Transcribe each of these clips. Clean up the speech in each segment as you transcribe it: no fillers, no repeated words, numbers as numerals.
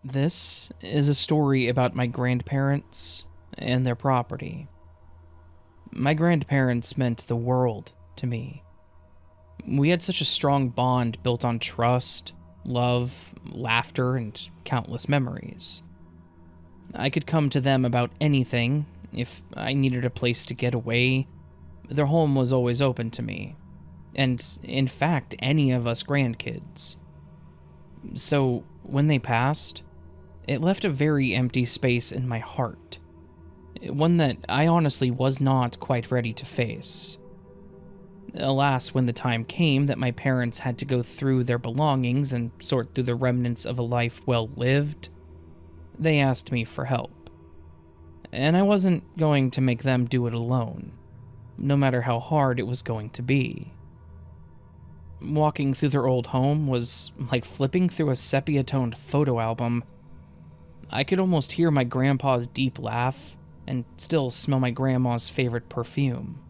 This is a story about my grandparents and their property. My grandparents meant the world to me. We had such a strong bond built on trust, love, laughter, and countless memories. I could come to them about anything. If I needed a place to get away, their home was always open to me. And, in fact, any of us grandkids. So, when they passed, it left a very empty space in my heart. One that I honestly was not quite ready to face. Alas, when the time came that my parents had to go through their belongings and sort through the remnants of a life well lived, they asked me for help. And I wasn't going to make them do it alone, no matter how hard it was going to be. Walking through their old home was like flipping through a sepia-toned photo album. I could almost hear my grandpa's deep laugh and still smell my grandma's favorite perfume.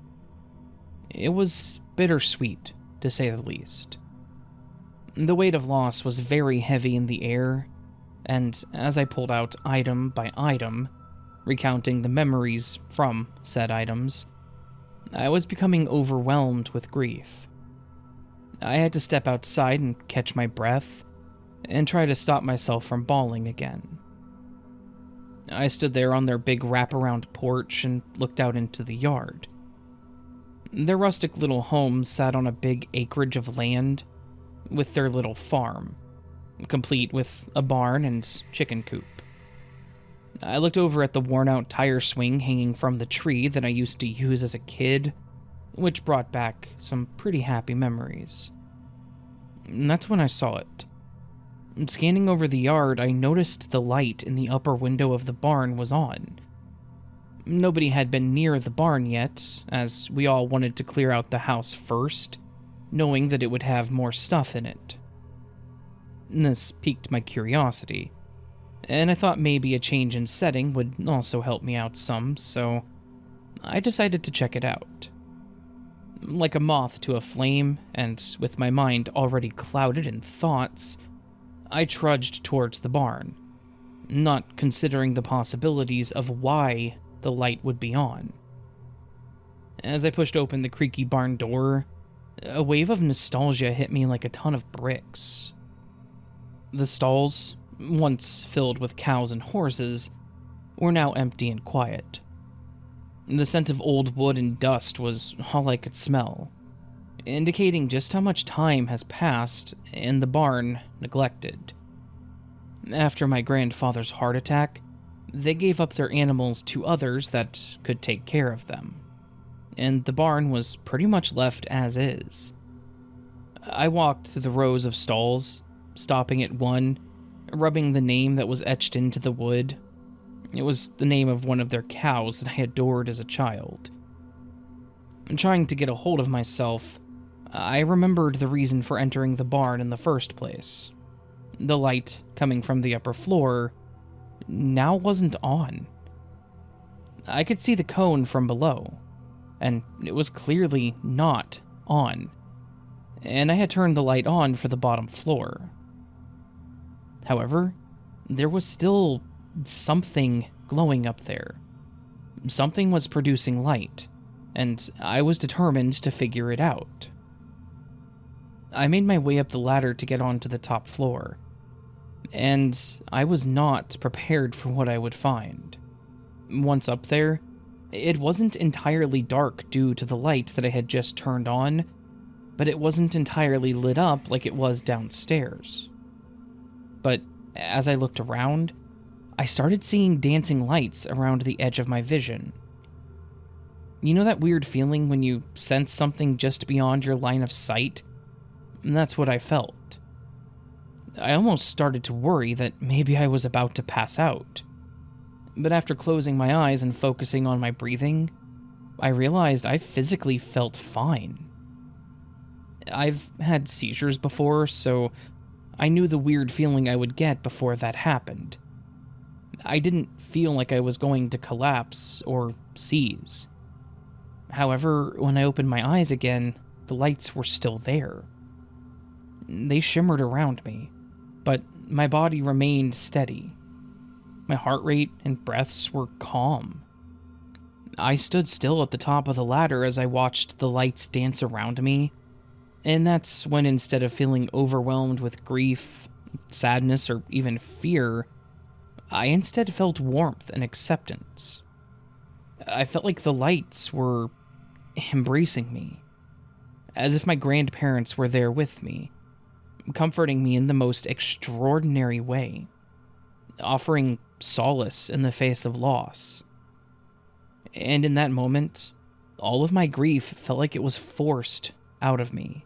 It was bittersweet, to say the least. The weight of loss was very heavy in the air, and as I pulled out item by item, recounting the memories from said items, I was becoming overwhelmed with grief. I had to step outside and catch my breath, and try to stop myself from bawling again. I stood there on their big wraparound porch and looked out into the yard. Their rustic little home sat on a big acreage of land, with their little farm, complete with a barn and chicken coop. I looked over at the worn-out tire swing hanging from the tree that I used to use as a kid, which brought back some pretty happy memories. And that's when I saw it. Scanning over the yard, I noticed the light in the upper window of the barn was on. Nobody had been near the barn yet, as we all wanted to clear out the house first, knowing that it would have more stuff in it. This piqued my curiosity, and I thought maybe a change in setting would also help me out some, so I decided to check it out. Like a moth to a flame, and with my mind already clouded in thoughts, I trudged towards the barn, not considering the possibilities of why the light would be on. As I pushed open the creaky barn door, a wave of nostalgia hit me like a ton of bricks. The stalls, once filled with cows and horses, were now empty and quiet. The scent of old wood and dust was all I could smell, indicating just how much time has passed and the barn neglected. After my grandfather's heart attack, they gave up their animals to others that could take care of them, and the barn was pretty much left as is. I walked through the rows of stalls, stopping at one, rubbing the name that was etched into the wood. It was the name of one of their cows that I adored as a child. Trying to get a hold of myself, I remembered the reason for entering the barn in the first place. The light coming from the upper floor now wasn't on. I could see the cone from below, and it was clearly not on, and I had turned the light on for the bottom floor. However, there was still something glowing up there. Something was producing light, and I was determined to figure it out. I made my way up the ladder to get onto the top floor, and I was not prepared for what I would find. Once up there, it wasn't entirely dark due to the light that I had just turned on, but it wasn't entirely lit up like it was downstairs. But as I looked around, I started seeing dancing lights around the edge of my vision. You know that weird feeling when you sense something just beyond your line of sight? And that's what I felt. I almost started to worry that maybe I was about to pass out. But after closing my eyes and focusing on my breathing, I realized I physically felt fine. I've had seizures before, so I knew the weird feeling I would get before that happened. I didn't feel like I was going to collapse or seize. However, when I opened my eyes again, the lights were still there. They shimmered around me, but My body remained steady. My heart rate and breaths were calm. I stood still at the top of the ladder as I watched the lights dance around me, and that's when, instead of feeling overwhelmed with grief, sadness, or even fear, I instead felt warmth and acceptance. I felt like the lights were embracing me, as if my grandparents were there with me, comforting me in the most extraordinary way, offering solace in the face of loss. And in that moment, all of my grief felt like it was forced out of me.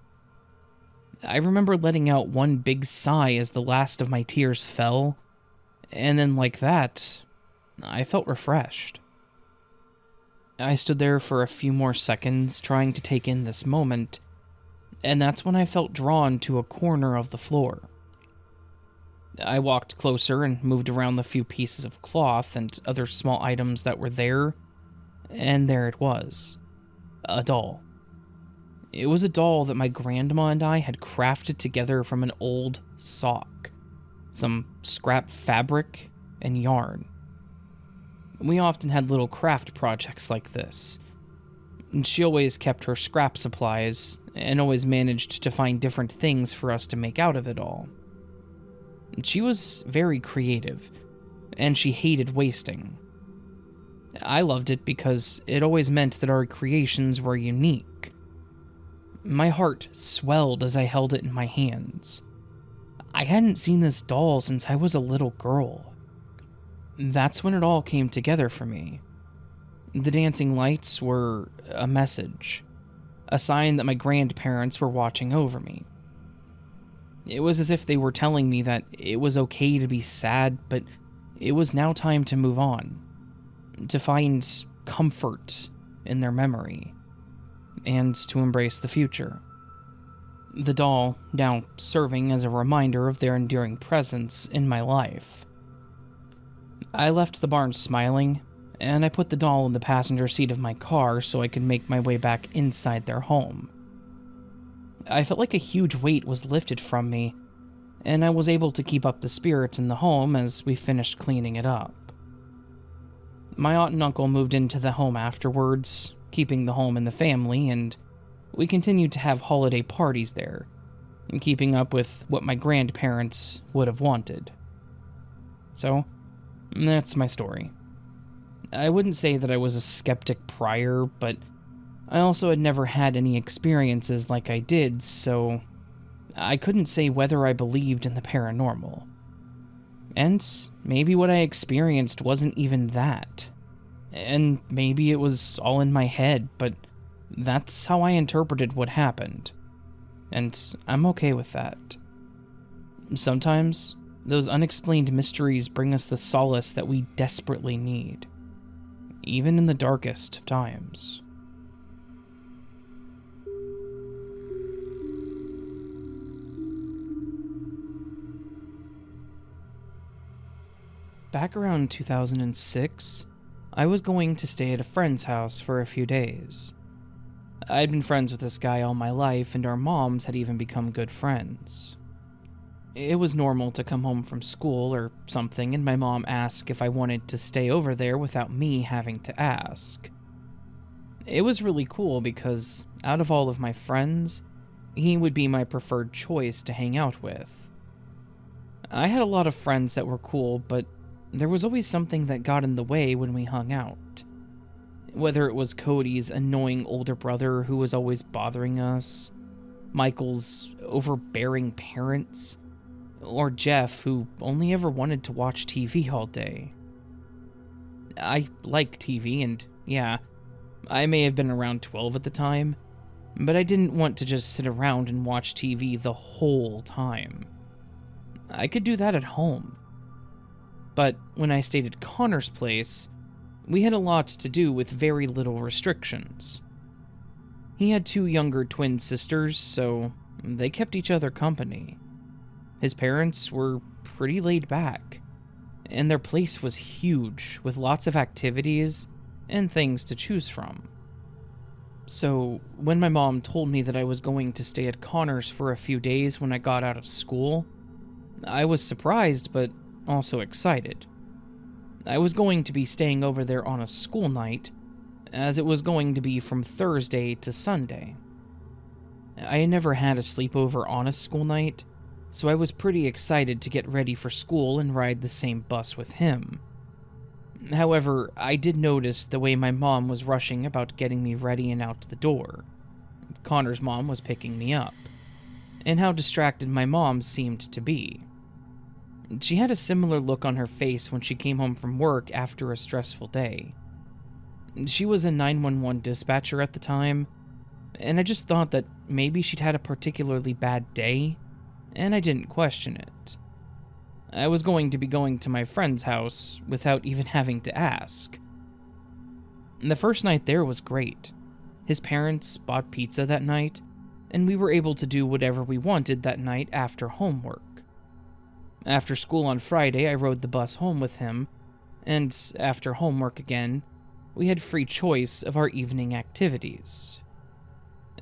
I remember letting out one big sigh as the last of my tears fell, and then like that, I felt refreshed. I stood there for a few more seconds trying to take in this moment, and that's when I felt drawn to a corner of the floor. I walked closer and moved around the few pieces of cloth and other small items that were there, and there it was, a doll. It was a doll that my grandma and I had crafted together from an old sock, some scrap fabric, and yarn. We often had little craft projects like this, and she always kept her scrap supplies and always managed to find different things for us to make out of it all. She was very creative, and she hated wasting. I loved it because it always meant that our creations were unique. My heart swelled as I held it in my hands. I hadn't seen this doll since I was a little girl. That's when it all came together for me. The dancing lights were a message, a sign that my grandparents were watching over me. It was as if they were telling me that it was okay to be sad, but it was now time to move on, to find comfort in their memory, and to embrace the future. The doll now serving as a reminder of their enduring presence in my life. I left the barn smiling, and I put the doll in the passenger seat of my car so I could make my way back inside their home. I felt like a huge weight was lifted from me, and I was able to keep up the spirits in the home as we finished cleaning it up. My aunt and uncle moved into the home afterwards, keeping the home in the family, and we continued to have holiday parties there, and keeping up with what my grandparents would have wanted. So, that's my story. I wouldn't say that I was a skeptic prior, but I also had never had any experiences like I did, so I couldn't say whether I believed in the paranormal. And maybe what I experienced wasn't even that. And maybe it was all in my head, but that's how I interpreted what happened. And I'm okay with that. Sometimes, those unexplained mysteries bring us the solace that we desperately need, even in the darkest of times. Back around 2006, I was going to stay at a friend's house for a few days. I'd been friends with this guy all my life, and our moms had even become good friends. It was normal to come home from school or something, and my mom asked if I wanted to stay over there without me having to ask. It was really cool because, out of all of my friends, he would be my preferred choice to hang out with. I had a lot of friends that were cool, but there was always something that got in the way when we hung out. Whether it was Cody's annoying older brother who was always bothering us, Michael's overbearing parents, or Jeff who only ever wanted to watch TV all day. I like TV, and yeah, I may have been around 12 at the time, but I didn't want to just sit around and watch TV the whole time. I could do that at home. But when I stayed at Connor's place, we had a lot to do with very little restrictions. He had 2 younger twin sisters, so they kept each other company. His parents were pretty laid back, and their place was huge, with lots of activities and things to choose from. So, when my mom told me that I was going to stay at Connor's for a few days when I got out of school, I was surprised, but also excited. I was going to be staying over there on a school night, as it was going to be from Thursday to Sunday. I had never had a sleepover on a school night, so I was pretty excited to get ready for school and ride the same bus with him. However, I did notice the way my mom was rushing about getting me ready and out the door. Connor's mom was picking me up, and how distracted my mom seemed to be. She had a similar look on her face when she came home from work after a stressful day. She was a 911 dispatcher at the time, and I just thought that maybe she'd had a particularly bad day, and I didn't question it. I was going to be going to my friend's house without even having to ask. The first night there was great. His parents bought pizza that night, and we were able to do whatever we wanted that night after homework. After school on Friday, I rode the bus home with him, and after homework again, we had free choice of our evening activities.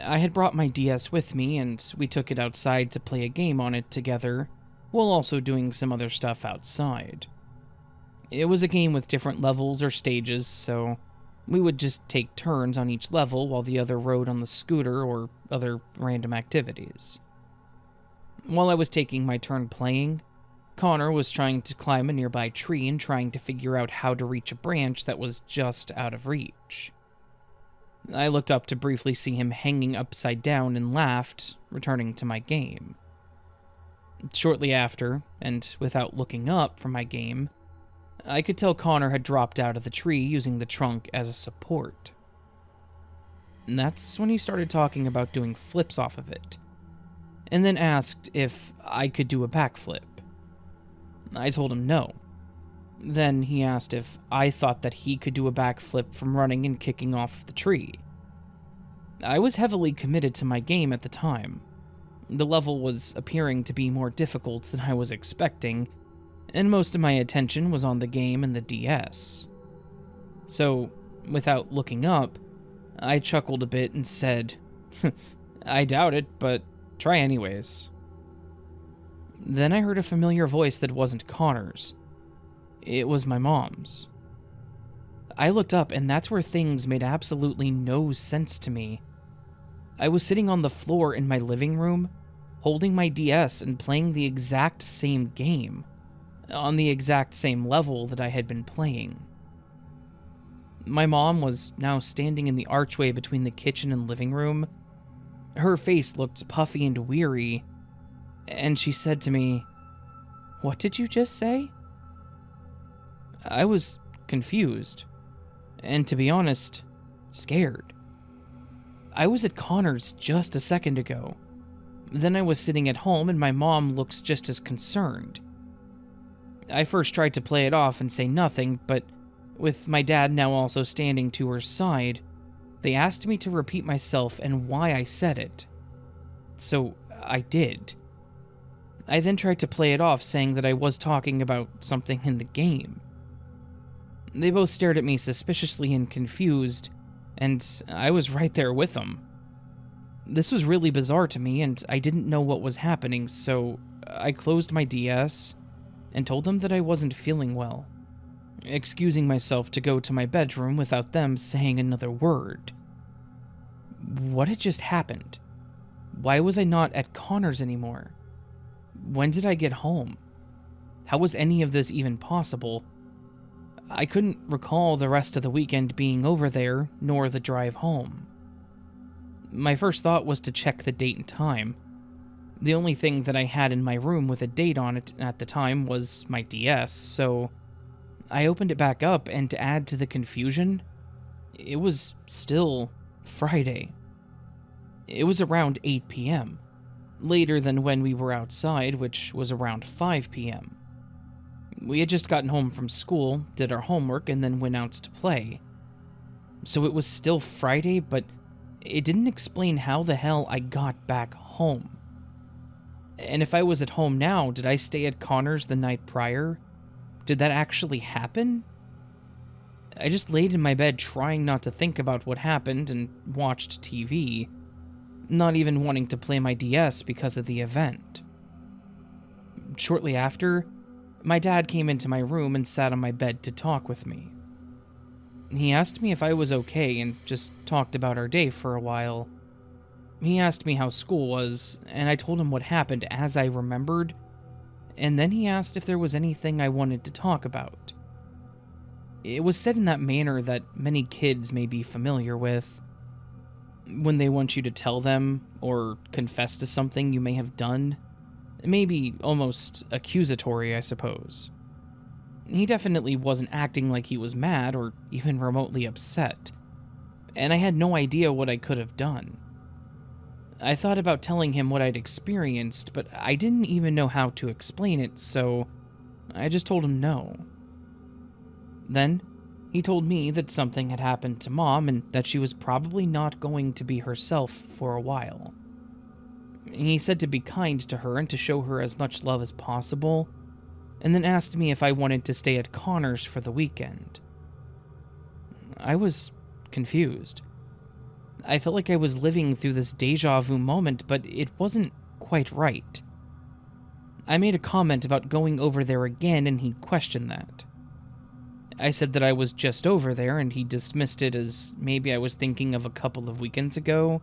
I had brought my DS with me, and we took it outside to play a game on it together, while also doing some other stuff outside. It was a game with different levels or stages, so we would just take turns on each level while the other rode on the scooter or other random activities. While I was taking my turn playing, Connor was trying to climb a nearby tree and trying to figure out how to reach a branch that was just out of reach. I looked up to briefly see him hanging upside down and laughed, returning to my game. Shortly after, and without looking up from my game, I could tell Connor had dropped out of the tree using the trunk as a support. And that's when he started talking about doing flips off of it, and then asked if I could do a backflip. I told him no. Then he asked if I thought that he could do a backflip from running and kicking off of the tree. I was heavily committed to my game at the time. The level was appearing to be more difficult than I was expecting, and most of my attention was on the game and the DS. So, without looking up, I chuckled a bit and said, "I doubt it, but try anyways." Then I heard a familiar voice that wasn't Connor's. It was my mom's. I looked up, and that's where things made absolutely no sense to me. I was sitting on the floor in my living room, holding my DS and playing the exact same game, on the exact same level that I had been playing. My mom was now standing in the archway between the kitchen and living room. Her face looked puffy and weary, and she said to me, "What did you just say?" I was confused, and to be honest, scared. I was at Connor's just a second ago. Then I was sitting at home and my mom looks just as concerned. I first tried to play it off and say nothing, but with my dad now also standing to her side, they asked me to repeat myself and why I said it. So I did. I then tried to play it off saying that I was talking about something in the game. They both stared at me suspiciously and confused, and I was right there with them. This was really bizarre to me, and I didn't know what was happening, so I closed my DS and told them that I wasn't feeling well, excusing myself to go to my bedroom without them saying another word. What had just happened? Why was I not at Connor's anymore? When did I get home? How was any of this even possible? I couldn't recall the rest of the weekend being over there, nor the drive home. My first thought was to check the date and time. The only thing that I had in my room with a date on it at the time was my DS, so I opened it back up, and to add to the confusion, it was still Friday. It was around 8 p.m., later than when we were outside, which was around 5 p.m. We had just gotten home from school, did our homework, and then went out to play. So it was still Friday, but it didn't explain how the hell I got back home. And if I was at home now, did I stay at Connor's the night prior? Did that actually happen? I just laid in my bed trying not to think about what happened and watched TV, not even wanting to play my DS because of the event. Shortly after, my dad came into my room and sat on my bed to talk with me. He asked me if I was okay and just talked about our day for a while. He asked me how school was, and I told him what happened as I remembered, and then he asked if there was anything I wanted to talk about. It was said in that manner that many kids may be familiar with, when they want you to tell them or confess to something you may have done. Maybe almost accusatory, I suppose. He definitely wasn't acting like he was mad or even remotely upset, and I had no idea what I could have done. I thought about telling him what I'd experienced, but I didn't even know how to explain it, so I just told him no. Then, he told me that something had happened to Mom and that she was probably not going to be herself for a while. He said to be kind to her and to show her as much love as possible, and then asked me if I wanted to stay at Connor's for the weekend. I was confused. I felt like I was living through this deja vu moment, but it wasn't quite right. I made a comment about going over there again, and he questioned that. I said that I was just over there, and he dismissed it as maybe I was thinking of a couple of weekends ago,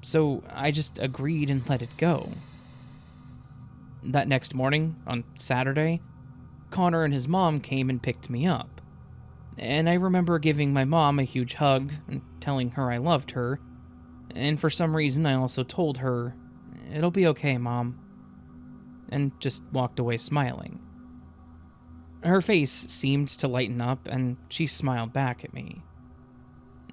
so I just agreed and let it go. That next morning, on Saturday, Connor and his mom came and picked me up, and I remember giving my mom a huge hug and telling her I loved her, and for some reason I also told her, "It'll be okay, Mom," and just walked away smiling. Her face seemed to lighten up, and she smiled back at me.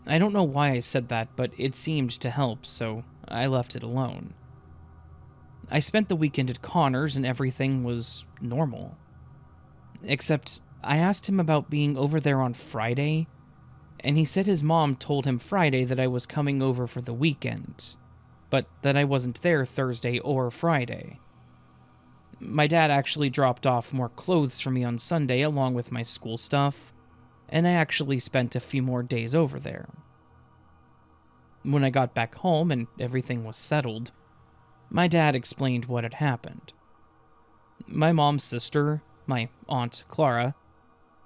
I don't know why I said that, but it seemed to help, so I left it alone. I spent the weekend at Connor's and everything was normal. Except I asked him about being over there on Friday, and he said his mom told him Friday that I was coming over for the weekend, but that I wasn't there Thursday or Friday. My dad actually dropped off more clothes for me on Sunday along with my school stuff, and I actually spent a few more days over there. When I got back home and everything was settled, my dad explained what had happened. My mom's sister, my Aunt Clara,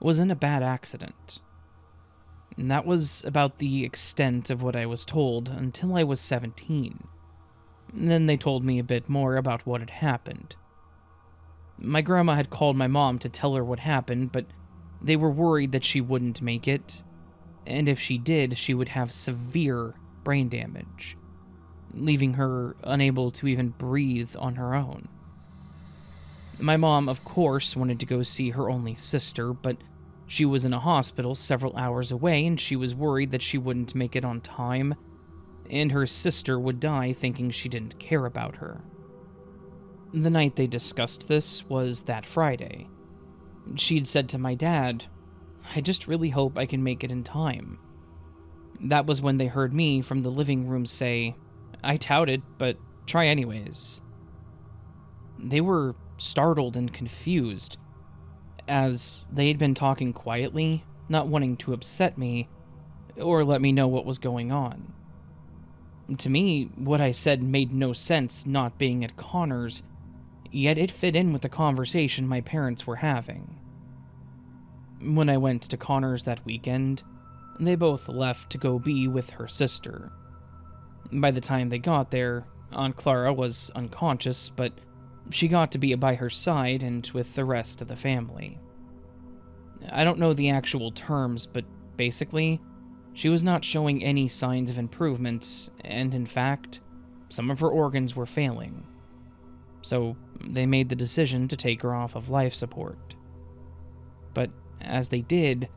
was in a bad accident. And that was about the extent of what I was told until I was 17. Then they told me a bit more about what had happened. My grandma had called my mom to tell her what happened, but they were worried that she wouldn't make it, and if she did, she would have severe brain damage, leaving her unable to even breathe on her own. My mom, of course, wanted to go see her only sister, but she was in a hospital several hours away, and she was worried that she wouldn't make it on time, and her sister would die thinking she didn't care about her. The night they discussed this was that Friday. She'd said to my dad, "I just really hope I can make it in time." That was when they heard me from the living room say, "I doubt it, but try anyways." They were startled and confused, as they had been talking quietly, not wanting to upset me or let me know what was going on. To me, what I said made no sense not being at Connor's, yet it fit in with the conversation my parents were having. When I went to Connor's that weekend, they both left to go be with her sister. By the time they got there, Aunt Clara was unconscious, but she got to be by her side and with the rest of the family. I don't know the actual terms, but basically, she was not showing any signs of improvement, and in fact, some of her organs were failing. So they made the decision to take her off of life support. But as they did,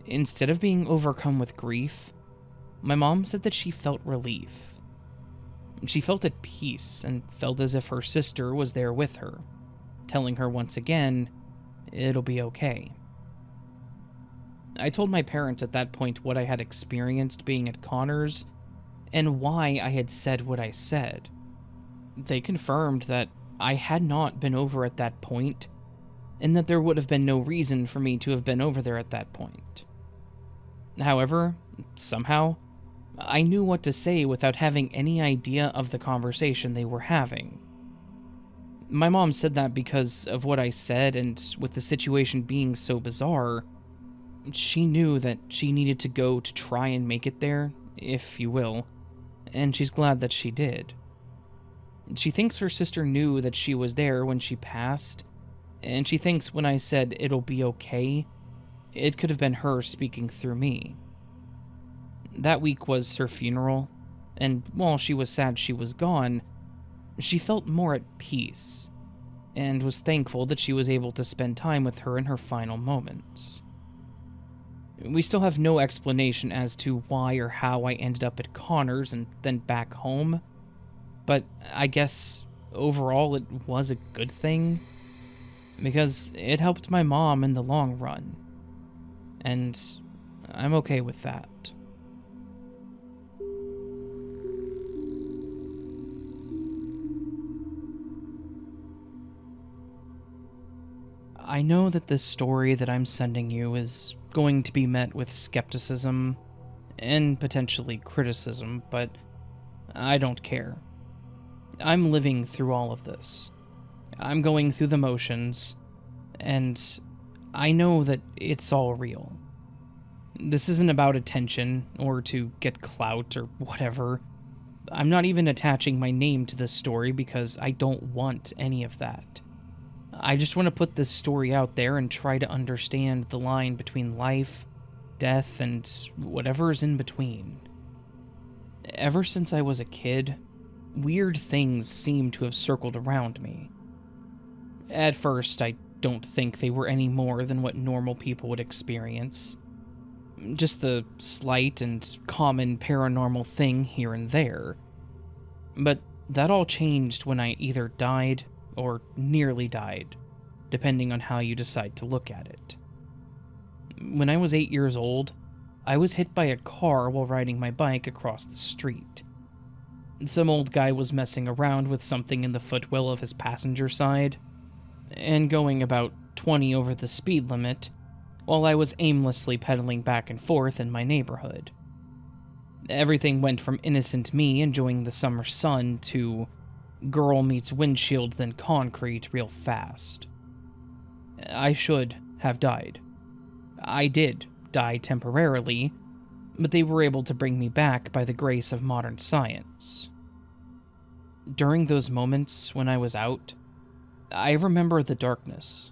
instead of being overcome with grief, my mom said that she felt relief. She felt at peace and felt as if her sister was there with her, telling her once again, "It'll be okay." I told my parents at that point what I had experienced being at Connor's and why I had said what I said. They confirmed that I had not been over at that point, and that there would have been no reason for me to have been over there at that point. However, somehow, I knew what to say without having any idea of the conversation they were having. My mom said that because of what I said, and with the situation being so bizarre, she knew that she needed to go to try and make it there, if you will, and she's glad that she did. She thinks her sister knew that she was there when she passed, and she thinks when I said it'll be okay, it could have been her speaking through me. That week was her funeral, and while she was sad she was gone, she felt more at peace, and was thankful that she was able to spend time with her in her final moments. We still have no explanation as to why or how I ended up at Connor's and then back home, but I guess overall it was a good thing, because it helped my mom in the long run, and I'm okay with that. I know that this story that I'm sending you is going to be met with skepticism and potentially criticism, but I don't care. I'm living through all of this. I'm going through the motions, and I know that it's all real. This isn't about attention or to get clout or whatever. I'm not even attaching my name to this story because I don't want any of that. I just want to put this story out there and try to understand the line between life, death, and whatever is in between. Ever since I was a kid, weird things seem to have circled around me. At first, I don't think they were any more than what normal people would experience. Just the slight and common paranormal thing here and there. But that all changed when I either died or nearly died, depending on how you decide to look at it. When I was 8 years old, I was hit by a car while riding my bike across the street. Some old guy was messing around with something in the footwell of his passenger side, and going about 20 over the speed limit, while I was aimlessly pedaling back and forth in my neighborhood. Everything went from innocent me enjoying the summer sun to girl meets windshield then concrete real fast. I should have died. I did die temporarily, but they were able to bring me back by the grace of modern science. During those moments when I was out, I remember the darkness.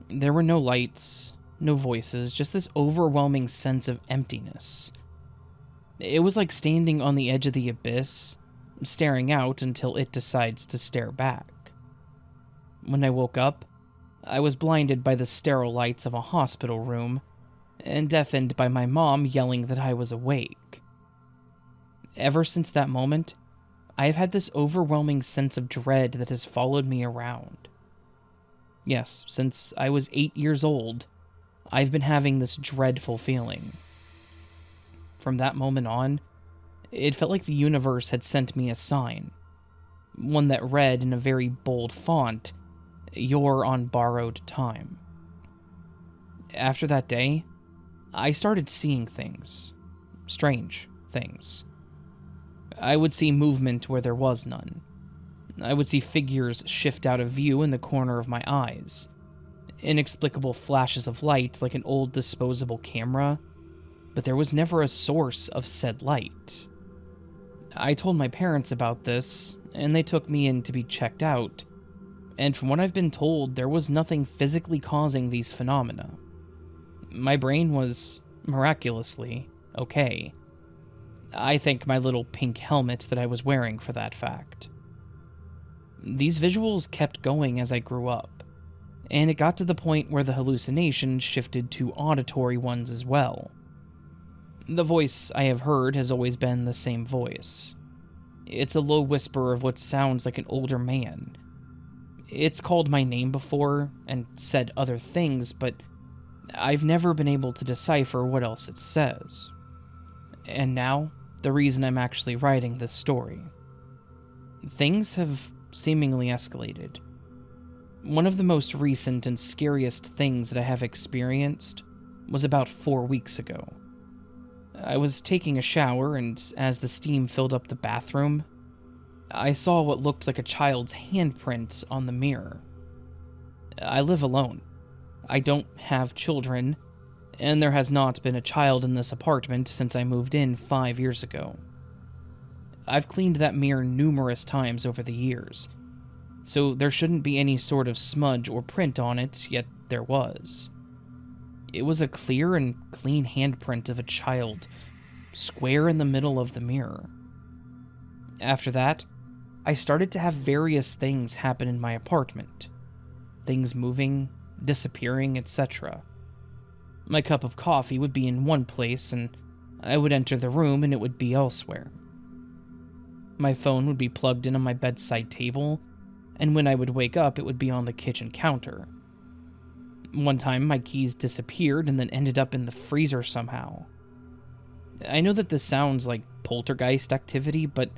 There were no lights, no voices, just this overwhelming sense of emptiness. It was like standing on the edge of the abyss, staring out until it decides to stare back. When I woke up, I was blinded by the sterile lights of a hospital room, and deafened by my mom yelling that I was awake. Ever since that moment, I have had this overwhelming sense of dread that has followed me around. Yes, since I was 8 years old, I've been having this dreadful feeling. From that moment on, it felt like the universe had sent me a sign. One that read in a very bold font, "You're on borrowed time." After that day, I started seeing things. Strange things. I would see movement where there was none. I would see figures shift out of view in the corner of my eyes. Inexplicable flashes of light like an old disposable camera, but there was never a source of said light. I told my parents about this, and they took me in to be checked out, and from what I've been told, there was nothing physically causing these phenomena. My brain was, miraculously, okay. I thank my little pink helmet that I was wearing for that fact. These visuals kept going as I grew up, and it got to the point where the hallucinations shifted to auditory ones as well. The voice I have heard has always been the same voice. It's a low whisper of what sounds like an older man. It's called my name before, and said other things, but I've never been able to decipher what else it says. And now, the reason I'm actually writing this story. Things have seemingly escalated. One of the most recent and scariest things that I have experienced was about 4 weeks ago. I was taking a shower, and as the steam filled up the bathroom, I saw what looked like a child's handprint on the mirror. I live alone. I don't have children, and there has not been a child in this apartment since I moved in 5 years ago. I've cleaned that mirror numerous times over the years, so there shouldn't be any sort of smudge or print on it, yet there was. It was a clear and clean handprint of a child, square in the middle of the mirror. After that, I started to have various things happen in my apartment. Things moving, disappearing, etc. My cup of coffee would be in one place, and I would enter the room and it would be elsewhere. My phone would be plugged in on my bedside table, and when I would wake up, it would be on the kitchen counter. One time, my keys disappeared and then ended up in the freezer somehow. I know that this sounds like poltergeist activity, but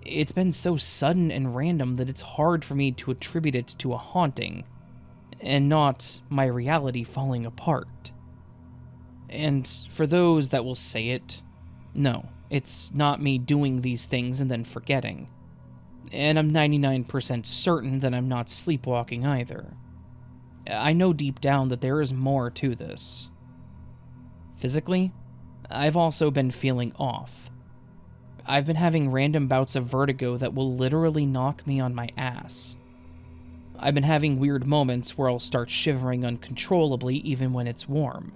it's been so sudden and random that it's hard for me to attribute it to a haunting, and not my reality falling apart. And for those that will say it, no, it's not me doing these things and then forgetting. And I'm 99% certain that I'm not sleepwalking either. I know deep down that there is more to this. Physically, I've also been feeling off. I've been having random bouts of vertigo that will literally knock me on my ass. I've been having weird moments where I'll start shivering uncontrollably even when it's warm.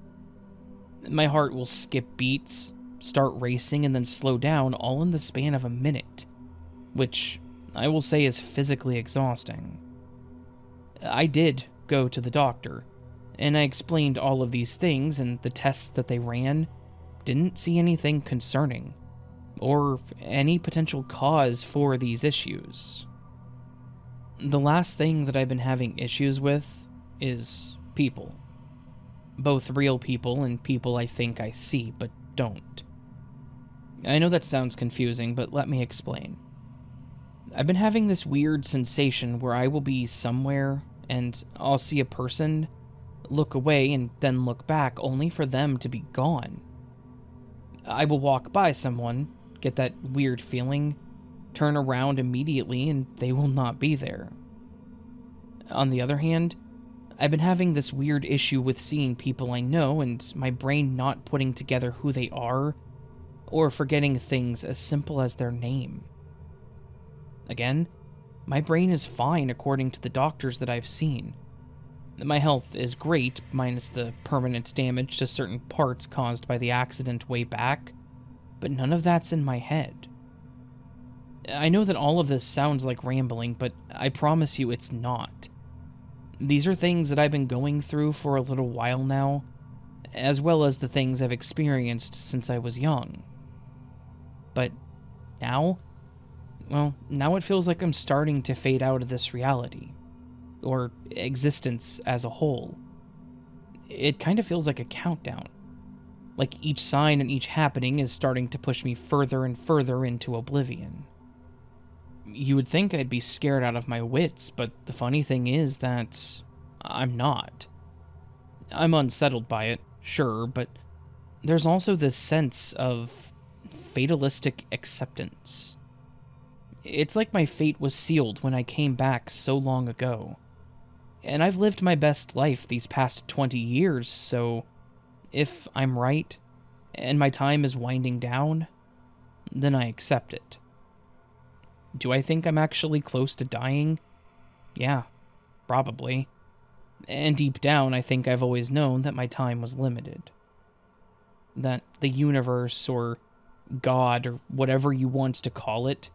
My heart will skip beats, start racing, and then slow down all in the span of a minute, which I will say is physically exhausting. I did go to the doctor, and I explained all of these things, and the tests that they ran didn't see anything concerning, or any potential cause for these issues. The last thing that I've been having issues with is people. Both real people and people I think I see but don't. I know that sounds confusing, but let me explain. I've been having this weird sensation where I will be somewhere and I'll see a person, look away, and then look back only for them to be gone. I will walk by someone, get that weird feeling, turn around immediately, and they will not be there. On the other hand, I've been having this weird issue with seeing people I know and my brain not putting together who they are, or forgetting things as simple as their name. Again, my brain is fine according to the doctors that I've seen. My health is great, minus the permanent damage to certain parts caused by the accident way back, but none of that's in my head. I know that all of this sounds like rambling, but I promise you it's not. These are things that I've been going through for a little while now, as well as the things I've experienced since I was young. But now, well, now it feels like I'm starting to fade out of this reality, or existence as a whole. It kind of feels like a countdown. Like each sign and each happening is starting to push me further and further into oblivion. You would think I'd be scared out of my wits, but the funny thing is that I'm not. I'm unsettled by it, sure, but there's also this sense of fatalistic acceptance. It's like my fate was sealed when I came back so long ago. And I've lived my best life these past 20 years, so if I'm right, and my time is winding down, then I accept it. Do I think I'm actually close to dying? Yeah, probably. And deep down, I think I've always known that my time was limited. That the universe, or God, or whatever you want to call it,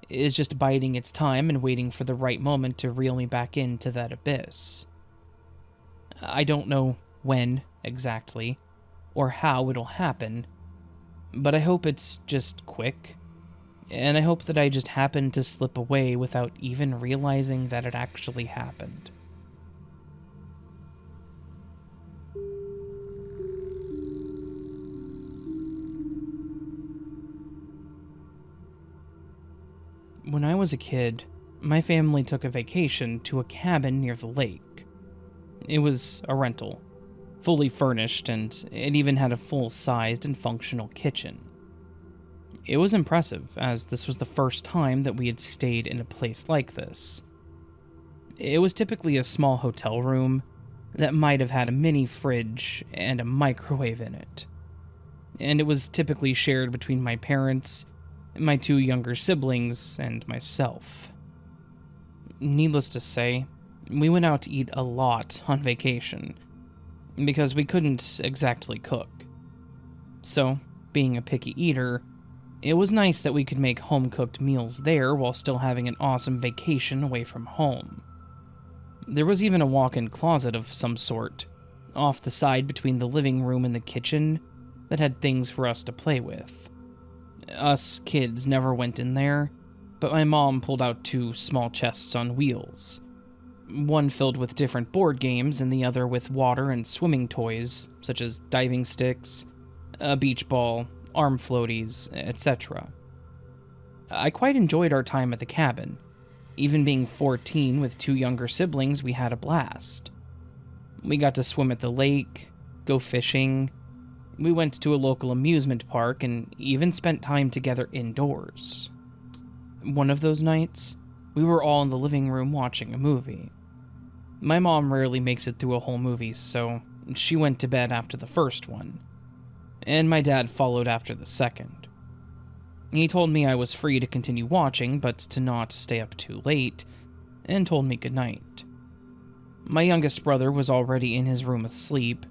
is just biding its time and waiting for the right moment to reel me back into that abyss. I don't know when, exactly, or how it'll happen, but I hope it's just quick, and I hope that I just happen to slip away without even realizing that it actually happened. When I was a kid, my family took a vacation to a cabin near the lake. It was a rental, fully furnished, and it even had a full-sized and functional kitchen. It was impressive, as this was the first time that we had stayed in a place like this. It was typically a small hotel room that might have had a mini fridge and a microwave in it. And it was typically shared between my parents, my two younger siblings, and myself. Needless to say, we went out to eat a lot on vacation, because we couldn't exactly cook. So, being a picky eater, it was nice that we could make home-cooked meals there while still having an awesome vacation away from home. There was even a walk-in closet of some sort, off the side between the living room and the kitchen, that had things for us to play with. Us kids never went in there, but my mom pulled out two small chests on wheels. One filled with different board games and the other with water and swimming toys, such as diving sticks, a beach ball, arm floaties, etc. I quite enjoyed our time at the cabin. Even being 14 with two younger siblings, we had a blast. We got to swim at the lake, go fishing. We went to a local amusement park and even spent time together indoors. One of those nights, we were all in the living room watching a movie. My mom rarely makes it through a whole movie, so she went to bed after the first one, and my dad followed after the second. He told me I was free to continue watching, but to not stay up too late, and told me goodnight. My youngest brother was already in his room asleep,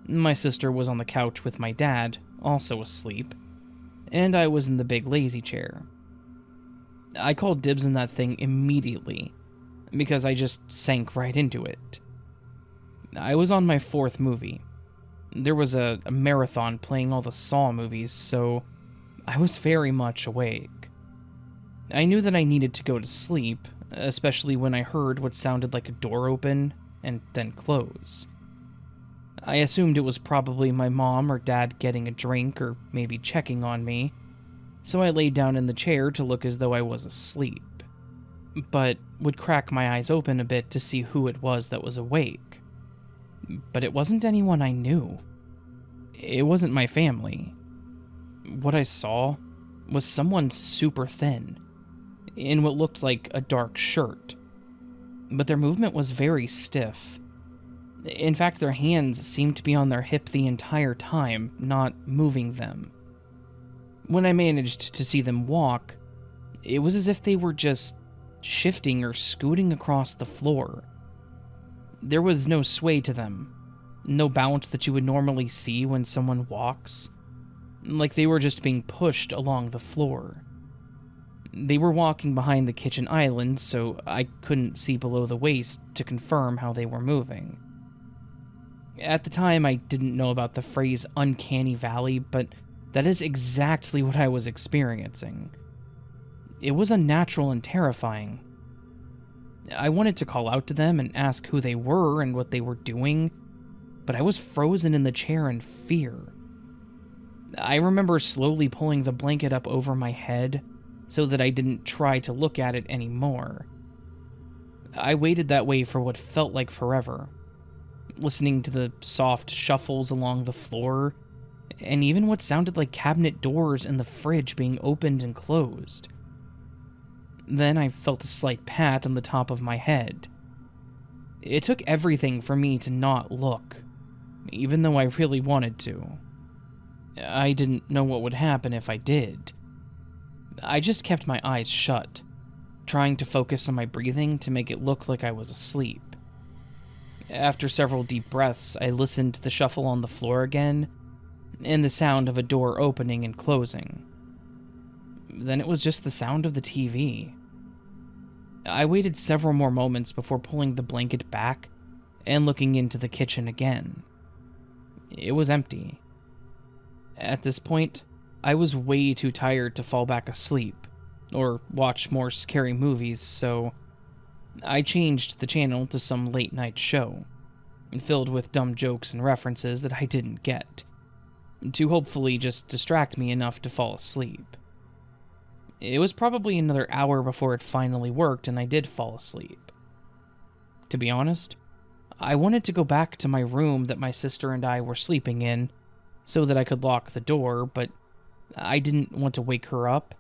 my sister was on the couch with my dad, also asleep, and I was in the big lazy chair. I called dibs on that thing immediately, because I just sank right into it. I was on my fourth movie. There was a marathon playing all the Saw movies, so I was very much awake. I knew that I needed to go to sleep, especially when I heard what sounded like a door open and then close. I assumed it was probably my mom or dad getting a drink or maybe checking on me, so I laid down in the chair to look as though I was asleep, but would crack my eyes open a bit to see who it was that was awake. But it wasn't anyone I knew. It wasn't my family. What I saw was someone super thin, in what looked like a dark shirt, but their movement was very stiff. In fact, their hands seemed to be on their hip the entire time, not moving them. When I managed to see them walk, it was as if they were just shifting or scooting across the floor. There was no sway to them, no bounce that you would normally see when someone walks, like they were just being pushed along the floor. They were walking behind the kitchen island, so I couldn't see below the waist to confirm how they were moving. At the time, I didn't know about the phrase uncanny valley, but that is exactly what I was experiencing. It was unnatural and terrifying. I wanted to call out to them and ask who they were and what they were doing, but I was frozen in the chair in fear. I remember slowly pulling the blanket up over my head so that I didn't try to look at it anymore. I waited that way for what felt like forever, listening to the soft shuffles along the floor, and even what sounded like cabinet doors in the fridge being opened and closed. Then I felt a slight pat on the top of my head. It took everything for me to not look, even though I really wanted to. I didn't know what would happen if I did. I just kept my eyes shut, trying to focus on my breathing to make it look like I was asleep. After several deep breaths, I listened to the shuffle on the floor again, and the sound of a door opening and closing. Then it was just the sound of the TV. I waited several more moments before pulling the blanket back and looking into the kitchen again. It was empty. At this point, I was way too tired to fall back asleep or watch more scary movies, so I changed the channel to some late-night show, filled with dumb jokes and references that I didn't get, to hopefully just distract me enough to fall asleep. It was probably another hour before it finally worked and I did fall asleep. To be honest, I wanted to go back to my room that my sister and I were sleeping in so that I could lock the door, but I didn't want to wake her up,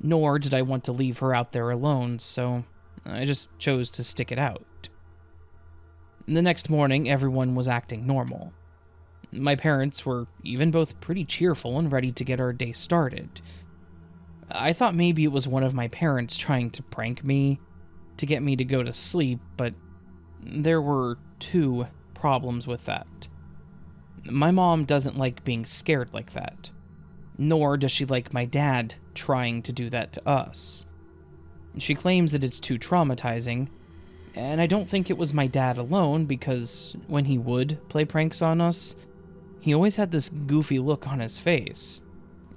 nor did I want to leave her out there alone, so I just chose to stick it out. The next morning, everyone was acting normal. My parents were even both pretty cheerful and ready to get our day started. I thought maybe it was one of my parents trying to prank me to get me to go to sleep, but there were two problems with that. My mom doesn't like being scared like that, nor does she like my dad trying to do that to us. She claims that it's too traumatizing, and I don't think it was my dad alone, because when he would play pranks on us, he always had this goofy look on his face,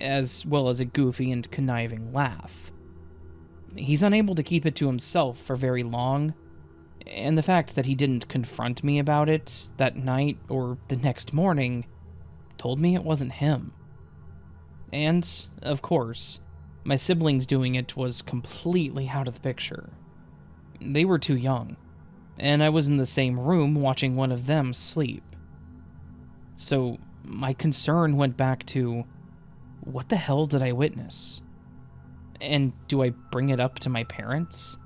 as well as a goofy and conniving laugh. He's unable to keep it to himself for very long, and the fact that he didn't confront me about it that night or the next morning told me it wasn't him. And, of course, my siblings doing it was completely out of the picture. They were too young, and I was in the same room watching one of them sleep. So my concern went back to, what the hell did I witness? And do I bring it up to my parents?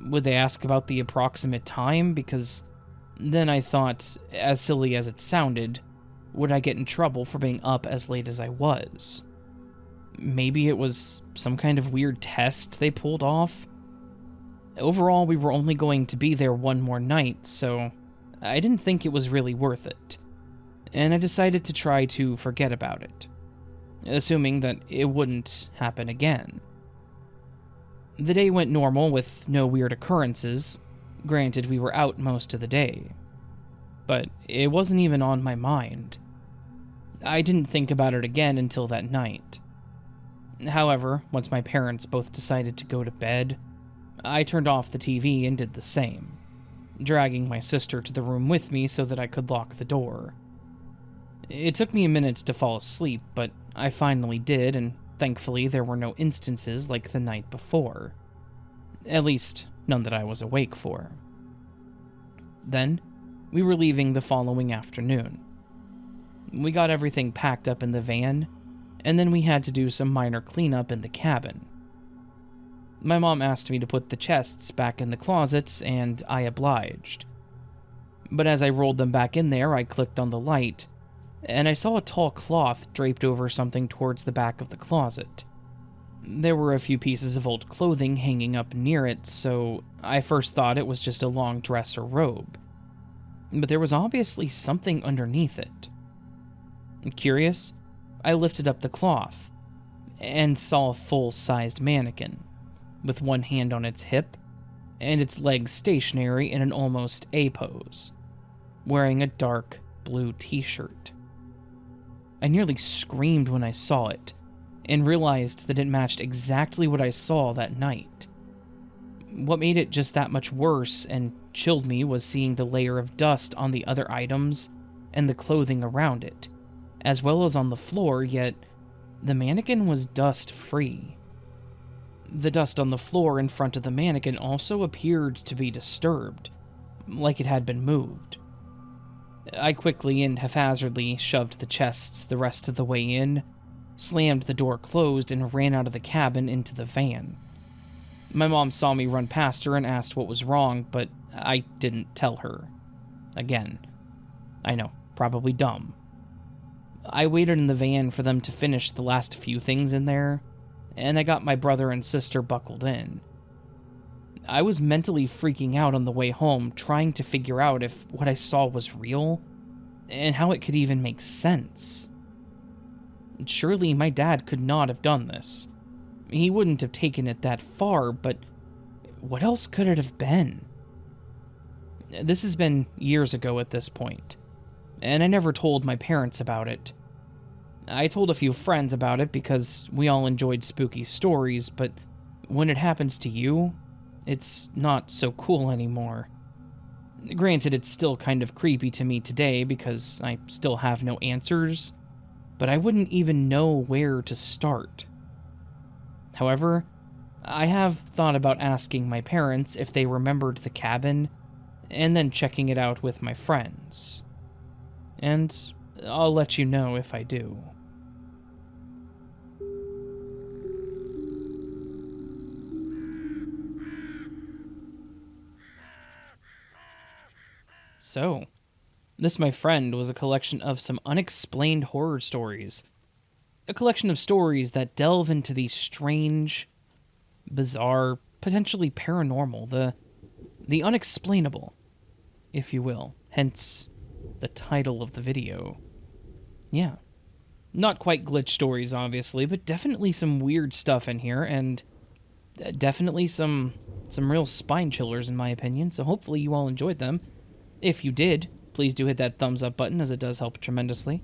Would they ask about the approximate time? Because then I thought, as silly as it sounded, would I get in trouble for being up as late as I was? Maybe it was some kind of weird test they pulled off? Overall, we were only going to be there one more night, so I didn't think it was really worth it, and I decided to try to forget about it, assuming that it wouldn't happen again. The day went normal with no weird occurrences. Granted, we were out most of the day, but it wasn't even on my mind. I didn't think about it again until that night. However, once my parents both decided to go to bed, I turned off the TV and did the same, dragging my sister to the room with me so that I could lock the door. It took me a minute to fall asleep, but I finally did, and thankfully there were no instances like the night before. At least, none that I was awake for. Then, we were leaving the following afternoon. We got everything packed up in the van, and then we had to do some minor cleanup in the cabin. My mom asked me to put the chests back in the closets, and I obliged. But as I rolled them back in there, I clicked on the light, and I saw a tall cloth draped over something towards the back of the closet. There were a few pieces of old clothing hanging up near it, so I first thought it was just a long dress or robe. But there was obviously something underneath it. Curious, I lifted up the cloth, and saw a full-sized mannequin, with one hand on its hip, and its legs stationary in an almost A pose, wearing a dark blue t-shirt. I nearly screamed when I saw it, and realized that it matched exactly what I saw that night. What made it just that much worse and chilled me was seeing the layer of dust on the other items and the clothing around it, as well as on the floor, yet the mannequin was dust-free. The dust on the floor in front of the mannequin also appeared to be disturbed, like it had been moved. I quickly and haphazardly shoved the chests the rest of the way in, slammed the door closed, and ran out of the cabin into the van. My mom saw me run past her and asked what was wrong, but I didn't tell her. Again, I know, probably dumb. I waited in the van for them to finish the last few things in there, and I got my brother and sister buckled in. I was mentally freaking out on the way home, trying to figure out if what I saw was real, and how it could even make sense. Surely my dad could not have done this. He wouldn't have taken it that far, but what else could it have been? This has been years ago at this point, and I never told my parents about it. I told a few friends about it because we all enjoyed spooky stories, but when it happens to you, it's not so cool anymore. Granted, it's still kind of creepy to me today because I still have no answers, but I wouldn't even know where to start. However, I have thought about asking my parents if they remembered the cabin, and then checking it out with my friends. And I'll let you know if I do. So, this, my friend, was a collection of some unexplained horror stories. A collection of stories that delve into the strange, bizarre, potentially paranormal, the unexplainable, if you will. Hence, the title of the video. Yeah. Not quite glitch stories, obviously, but definitely some weird stuff in here, and definitely some real spine chillers, in my opinion, so hopefully you all enjoyed them. If you did, please do hit that thumbs up button, as it does help tremendously.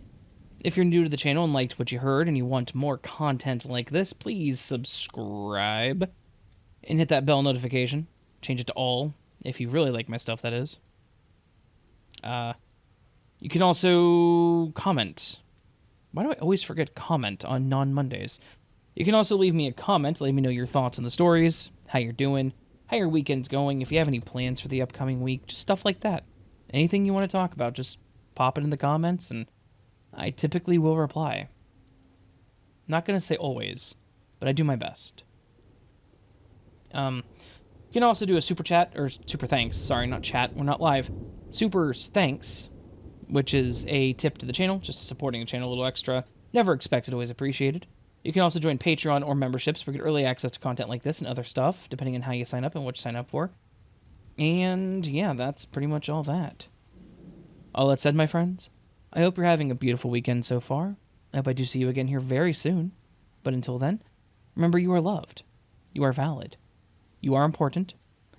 If you're new to the channel and liked what you heard and you want more content like this, please subscribe and hit that bell notification. Change it to all, if you really like my stuff, that is. You can also comment. Why do I always forget comment on non-Mondays? You can also leave me a comment, letting me know your thoughts on the stories, how you're doing, how your weekend's going, if you have any plans for the upcoming week, just stuff like that. Anything you want to talk about, just pop it in the comments, and I typically will reply. Not going to say always, but I do my best. You can also do a super chat, or super thanks, sorry, not chat, we're not live. Super thanks, which is a tip to the channel, just supporting the channel a little extra. Never expected, always appreciated. You can also join Patreon or memberships for get early access to content like this and other stuff, depending on how you sign up and what you sign up for. And yeah, that's pretty much all that. All that said, my friends, I hope you're having a beautiful weekend so far. I hope I do see you again here very soon. But until then, remember you are loved. You are valid. You are important.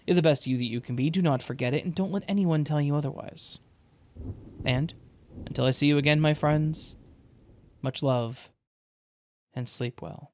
You're the best you that you can be. Do not forget it, and don't let anyone tell you otherwise. And until I see you again, my friends, much love, and sleep well.